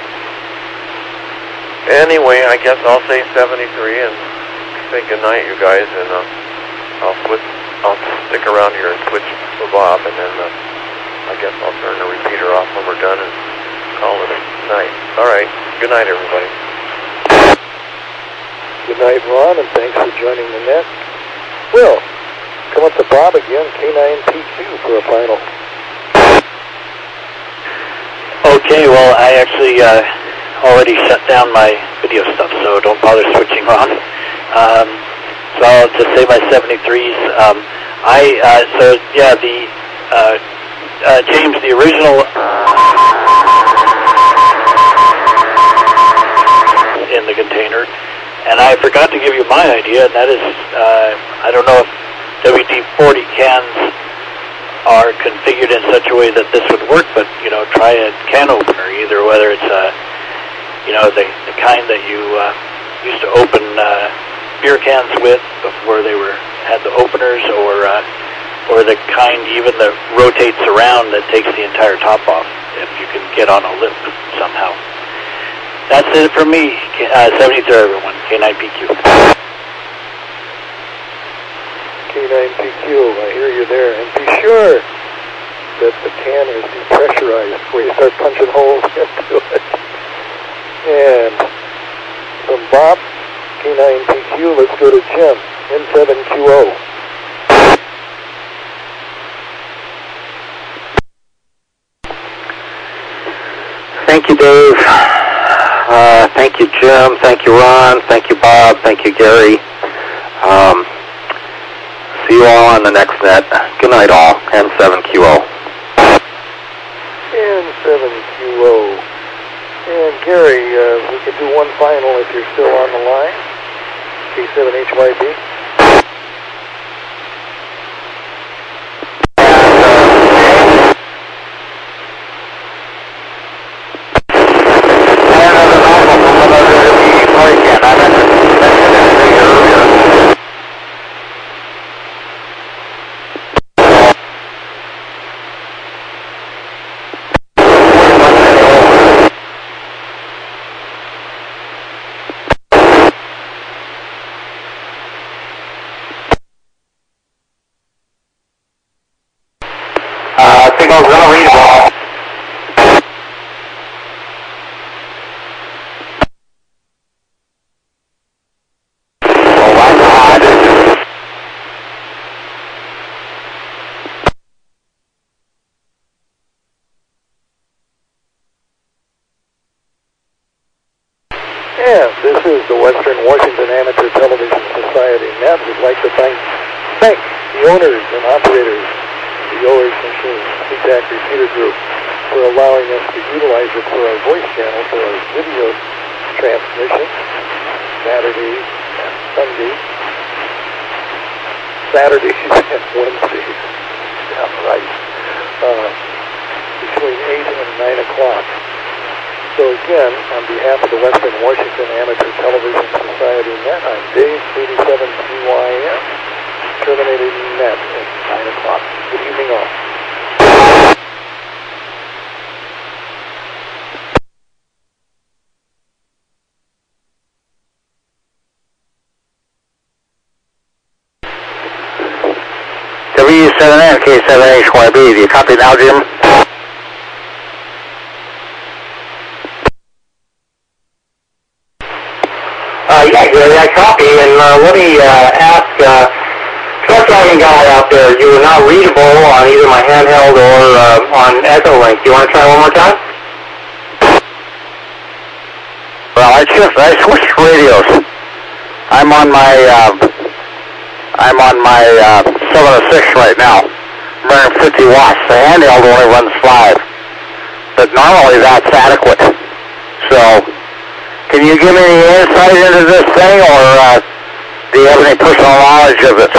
Anyway, I guess I'll say 73 and say goodnight, you guys, and I'll stick around here and switch to Bob, and then I guess I'll turn the repeater off when we're done and call it a night. All right. Good night, everybody. Good night, Ron, and thanks for joining the net. Well, come up to Bob again, K9PQ for a final. Okay, well, I actually already shut down my video stuff, so don't bother switching on. So I'll just say my 73s. James, the original in the container, and I forgot to give you my idea, and that is, I don't know if WD-40 cans are configured in such a way that this would work, but, try a can opener, either whether it's the kind that you used to open beer cans with before they had the openers, or the kind even that rotates around that takes the entire top off, if you can get on a lip somehow. That's it for me. 73, everyone. K9PQ. K9PQ, I hear you there. And be sure that the can is depressurized before you start punching holes into it. And from Bob, K9PQ, let's go to Jim, N7QO. Thank you, Dave. Thank you, Jim. Thank you, Ron. Thank you, Bob. Thank you, Gary. See you all on the next net. Good night, all. N7QO. N7QO. And Gary, we can do one final if you're still on the line. K7HYB. Signal's unreadable. And this is the Western Washington Amateur Television Society net. We'd like to thank the owners and operators of the OH machine, CTAC Repeater Group, for allowing us to utilize it for our voice channel for our video transmission, Saturdays and Sundays, Saturdays and Wednesdays, yeah, right, between 8 and 9 o'clock. So again, on behalf of the Western Washington Amateur Television Society net, I'm Dave, 87CYM, terminating net at 9 o'clock. Good evening all. W7N, K7HYB, do you copy now, Jim? Yeah, Gary, I copy, and let me ask, truck driving guy out there, you were not readable on either my handheld or on Echolink. Do you want to try one more time? Well, I switched radios. I'm on my 706 right now, running 50 watts. The handheld only runs 5, but normally that's adequate. So, can you give me any insight into this thing, or do you have any personal knowledge of it?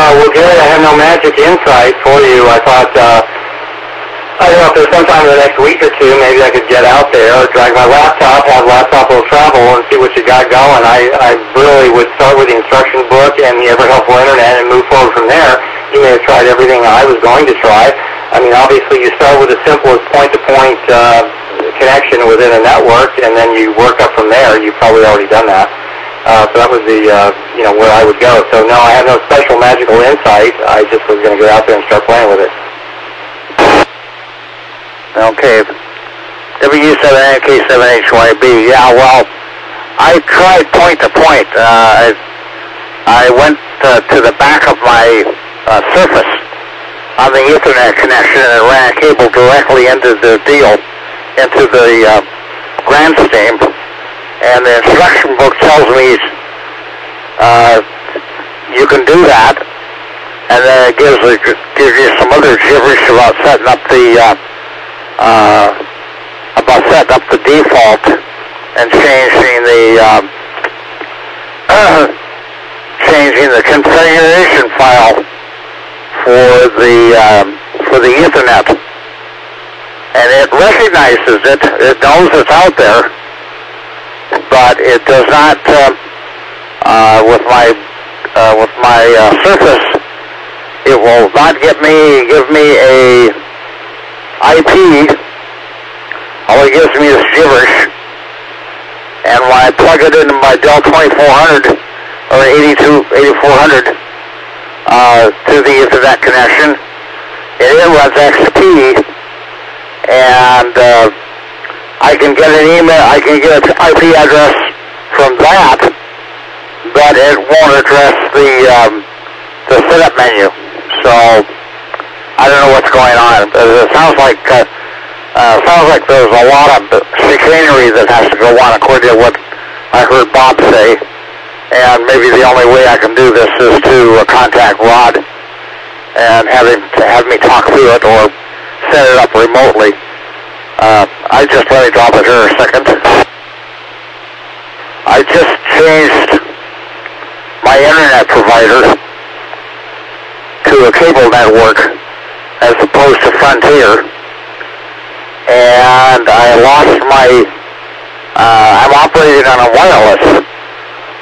Well, Gary, I have no magic insight for you. I thought, I don't know if there's sometime in the next week or two, maybe I could get out there, drag my laptop, have laptop will travel, and see what you got going. I really would start with the instruction book and the ever-helpful internet and move forward from there. You may have tried everything I was going to try. I mean, obviously, you start with the simplest point-to-point connection within a network, and then you work up from there. You've probably already done that. So that was the, where I would go. So, no, I have no special magical insight. I just was going to go out there and start playing with it. Okay. W7ATS. Yeah, well, I tried point-to-point. I went to the back of my Surface on the Ethernet connection, and it ran a cable directly into the deal, into the Grandstream. And the instruction book tells me you can do that, and then it gives you some other gibberish about setting up the default and changing the configuration file for the Ethernet, and it recognizes it. It knows it's out there. But it does not, with my Surface, it will not give me a IP. All it gives me is gibberish. And when I plug it into my Dell 2400 or 8400 to the Ethernet connection, it runs XP, and I can get an email, I can get an IP address from that, but it won't address the setup menu. So I don't know what's going on. It sounds like there's a lot of chicanery that has to go on according to what I heard Bob say. And maybe the only way I can do this is to contact Rod and have me talk through it or set it up remotely. Let me drop it here a second. I just changed my internet provider to a cable network as opposed to Frontier, and I lost I'm operating on a wireless,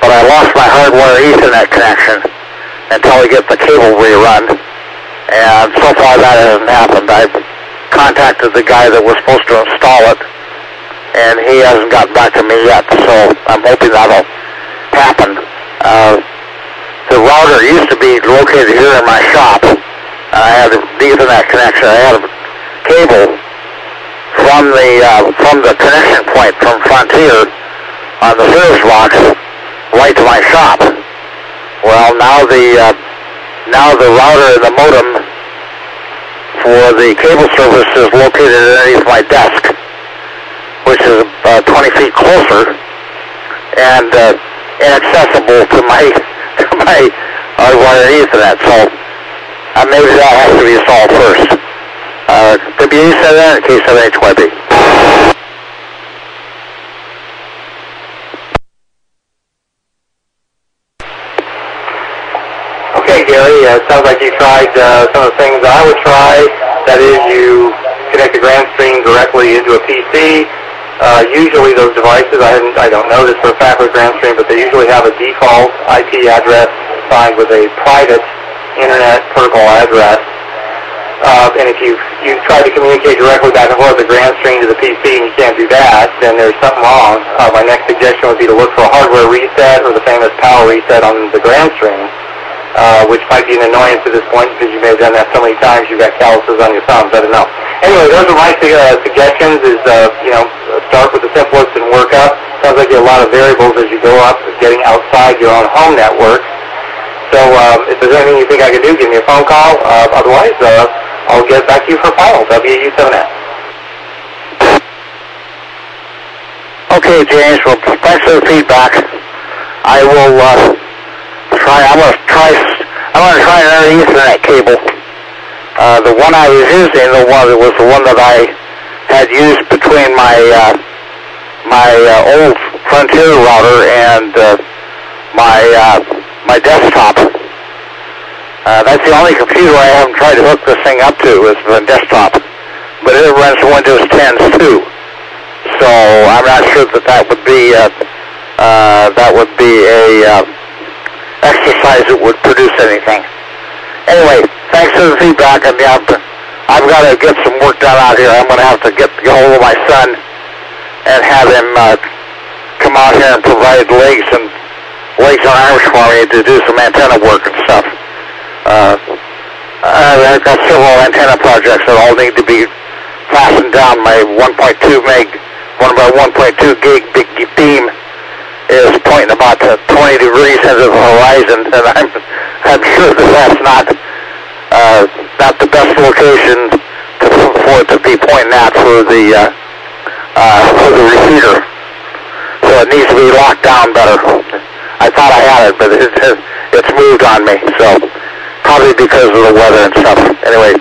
but I lost my hardwire Ethernet connection until I get the cable rerun, and so far that hasn't happened. I've contacted the guy that was supposed to install it, and he hasn't gotten back to me yet, so I'm hoping that'll happen. The router used to be located here in my shop. I had the Ethernet connection. I had a cable from the connection point from Frontier on the service box right to my shop. Well, now the router and the modem for the cable service is located underneath my desk, which is 20 feet closer and inaccessible to my hardwired Ethernet. So maybe that has to be solved first. WW7ATS, K7HYB. Okay, Gary, it sounds like you tried some of the things I would try. That is, you connect the Grandstream directly into a PC. Usually those devices, I don't know this for a fact with Grandstream, but they usually have a default IP address assigned with a private internet protocol address. And if you try to communicate directly back and forth the Grandstream to the PC and you can't do that, then there's something wrong. My next suggestion would be to look for a hardware reset or the famous power reset on the Grandstream, which might be an annoyance at this point because you may have done that so many times you've got calluses on your thumbs. I don't know. anyway, those are my suggestions. Is start with the simplest and work up. Sounds like you have a lot of variables as you go up, getting outside your own home network. So if there's anything you think I could do, give me a phone call. Otherwise, I'll get back to you for final WW7ATS. Okay, James. Well, thanks for the feedback. I will try. I'm going to try another Ethernet cable. The one I was using, was the one that I had used between my old Frontier router and my desktop. That's the only computer I haven't tried to hook this thing up to is the desktop, but it runs Windows 10s too. So I'm not sure that would be a exercise that would produce anything. Anyway, thanks for the feedback. I've got to get some work done out here. I'm going to have to get hold of my son and have him come out here and provide legs and arms for me to do some antenna work and stuff. I've got several antenna projects that all need to be fastened down. My 1.2 gig big beam is pointing about 20 degrees into the horizon, and I'm sure that's not the best location for it to be pointing at for the repeater. So it needs to be locked down better. I thought I had it, but it's moved on me. So probably because of the weather and stuff. Anyway,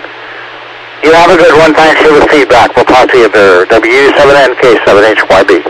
you have a good one. Thanks for the feedback. We'll talk to you there. W7NK7HYB.